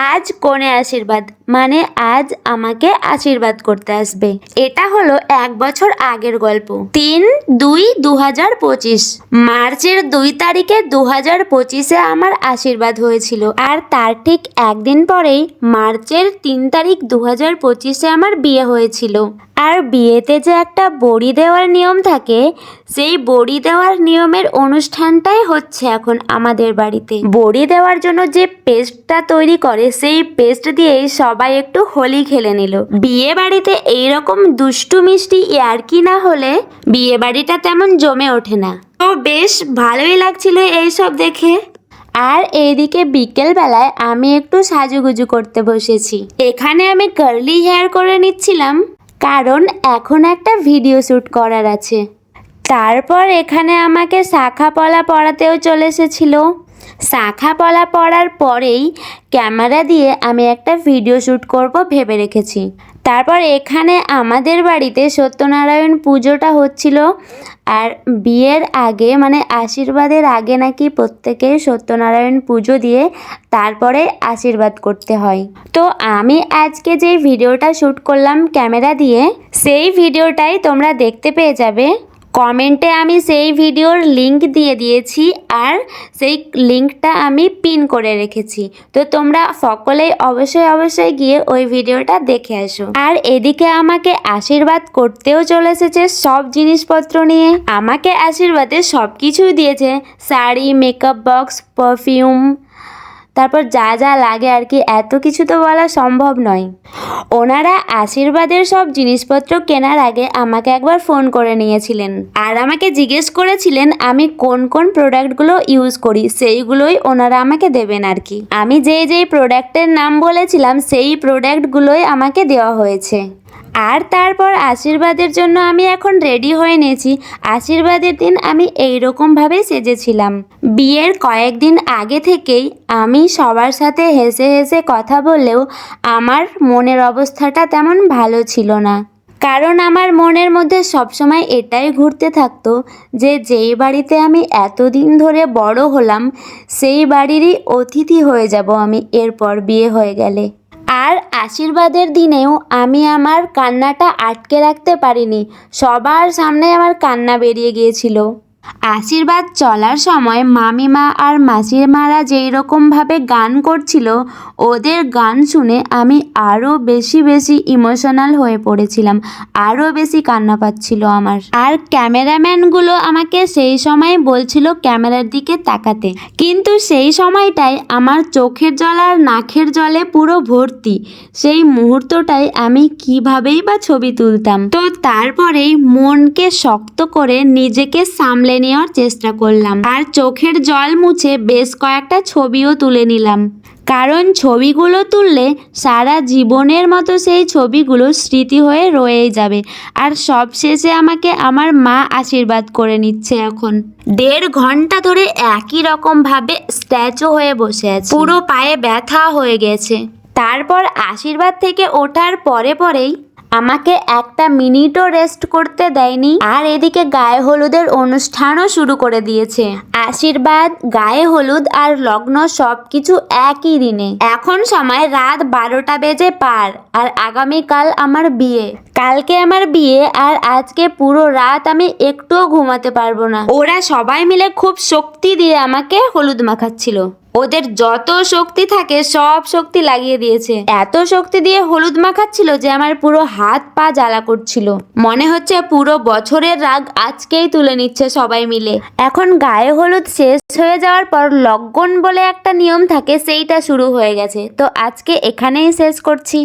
আজ কনে আশীর্বাদ মানে আজ আমাকে আশীর্বাদ করতে আসবে। এটা হলো 1 বছর আগের গল্প। 3/2/2025 মার্চের 2 তারিখে 2025-এ আমার আশীর্বাদ হয়েছিল। আর তার ঠিক একদিন পরেই মার্চের 3 তারিখ 2025-এ আমার বিয়ে হয়েছিল। আর বিয়েতে যে একটা বড়ি দেওয়ার নিয়ম থাকে, সেই বড়ি দেওয়ার নিয়মের অনুষ্ঠানটাই হচ্ছে এখন আমাদের বাড়িতে। বড়ি দেওয়ার জন্য যে পেস্টটা তৈরি করে, সেই পেস্ট দিয়েই সবাই একটু হোলি খেলে নিল। বিয়ে বাড়িতে এইরকম দুষ্টু মিষ্টি ইয়ার্কি না হলে বিয়ে বাড়িটা তেমন জমে ওঠে না। তো বেশ ভালোই লাগছিল এইসব দেখে। আর এইদিকে বিকেল বেলায় আমি একটু সাজুগুজু করতে বসেছি। এখানে আমি কার্লি হেয়ার করে নিচ্ছিলাম, কারণ এখন একটা ভিডিও শ্যুট করার আছে। তারপর এখানে আমাকে শাখা পলা পরাতেও চলে এসেছিল। শাখা পলা পরার পরেই ক্যামেরা দিয়ে আমি একটা ভিডিও শ্যুট করব ভেবে রেখেছি। তারপর এখানে আমাদের বাড়িতে সত্যনারায়ণ পুজোটা হচ্ছিল। আর বিয়ের আগে মানে আশীর্বাদের আগে নাকি প্রত্যেকে সত্যনারায়ণ পুজো দিয়ে তারপরে আশীর্বাদ করতে হয়। তো আমি আজকে যে ভিডিওটা শ্যুট করলাম ক্যামেরা দিয়ে, সেই ভিডিওটাই তোমরা দেখতে পেয়ে যাবে। কমেন্টে আমি সেই ভিডিওর লিংক দিয়ে দিয়েছি, আর সেই লিংকটা আমি পিন করে রেখেছি। তো তোমরা সকলেই অবশ্যই গিয়ে ওই ভিডিওটা দেখে আসো। আর এদিকে আমাকে আশীর্বাদ করতেও চলে এসেছে সব জিনিসপত্র নিয়ে। আমাকে আশীর্বাদে সব কিছুই দিয়েছে, শাড়ি, মেকআপ বক্স, পারফিউম, তারপর যা যা লাগে আর কি। এত কিছু তো বলা সম্ভব নয়। ওনারা আশীর্বাদের সব জিনিসপত্র কেনার আগে আমাকে একবার ফোন করে নিয়েছিলেন, আর আমাকে জিজ্ঞেস করেছিলেন আমি কোন কোন প্রোডাক্টগুলো ইউজ করি, সেইগুলোই ওনারা আমাকে দেবেন আর কি। আমি যেই প্রোডাক্টের নাম বলেছিলাম সেই প্রোডাক্টগুলোই আমাকে দেওয়া হয়েছে। আর তারপর আশীর্বাদের জন্য আমি এখন রেডি হয়ে নিয়েছি। আশীর্বাদের দিন আমি এইরকমভাবেই সেজেছিলাম। বিয়ের কয়েকদিন আগে থেকেই আমি সবার সাথে হেসে হেসে কথা বললেও আমার মনের অবস্থাটা তেমন ভালো ছিল না। কারণ আমার মনের মধ্যে সবসময় এটাই ঘুরতে থাকতো যে যেই বাড়িতে আমি এতদিন ধরে বড় হলাম, সেই বাড়িরই অতিথি হয়ে যাব আমি এরপর বিয়ে হয়ে গেলে। আর আশীর্বাদের দিনেও আমি আমার কান্নাটা আটকে রাখতে পারিনি। সবার সামনে আমার কান্না বেরিয়ে গিয়েছিল। আশীর্বাদ চলার সময় মামিমা আর মাসিমারা যেই রকমভাবে গান করছিল, ওদের গান শুনে আমি আরও বেশি ইমোশনাল হয়ে পড়েছিলাম, আরও বেশি কান্না পাচ্ছিল আমার। আর ক্যামেরাম্যানগুলো আমাকে সেই সময় বলছিল ক্যামেরার দিকে তাকাতে, কিন্তু সেই সময়টায় আমার চোখের জল আর নাকের জলে পুরো ভর্তি। সেই মুহূর্তটাই আমি কিভাবেই বা ছবি তুলতাম। তো তারপরেই মনকে শক্ত করে নিজেকে সামলে নেওয়ার চেষ্টা করলাম, আর চোখের জল মুছে বেশ কয়েকটা ছবিও তুলে নিলাম। কারণ ছবিগুলো তুললে সারা জীবনের মতো সেই ছবিগুলো স্মৃতি হয়ে রয়েই যাবে। আর সবশেষে আমাকে আমার মা আশীর্বাদ করে নিচ্ছে। এখন 1.5 ঘন্টা ধরে একই রকমভাবে স্ট্যাচু হয়ে বসে আছে, পুরো পায়ে ব্যথা হয়ে গেছে। তারপর আশীর্বাদ থেকে ওঠার পরেই আমাকে একটা মিনিটও রেস্ট করতে দেয়নি। আর এদিকে গায়ে হলুদের অনুষ্ঠানও শুরু করে দিয়েছে। আশীর্বাদ, গায়ে হলুদ আর লগ্ন সবকিছু একই দিনে। এখন সময় রাত 12টা বেজে পার, আর আগামীকাল আমার বিয়ে। কালকে আমার বিয়ে, আর আজকে পুরো রাত আমি একটুও ঘুমাতে পারবো না। ওরা সবাই মিলে খুব শক্তি দিয়ে আমাকে হলুদ মাখাচ্ছিল। ওদের যত শক্তি থাকে সব শক্তি লাগিয়ে দিয়েছে। এত শক্তি দিয়ে হলুদ মাখাচ্ছিল যে আমার পুরো হাত পা জ্বালা করছিল। মনে হচ্ছে পুরো বছরের রাগ আজকেই তুলে নিচ্ছে সবাই মিলে। এখন গায়ে হলুদ শেষ হয়ে যাওয়ার পর লগ্ন বলে একটা নিয়ম থাকে, সেইটা শুরু হয়ে গেছে। তো আজকে এখানেই শেষ করছি।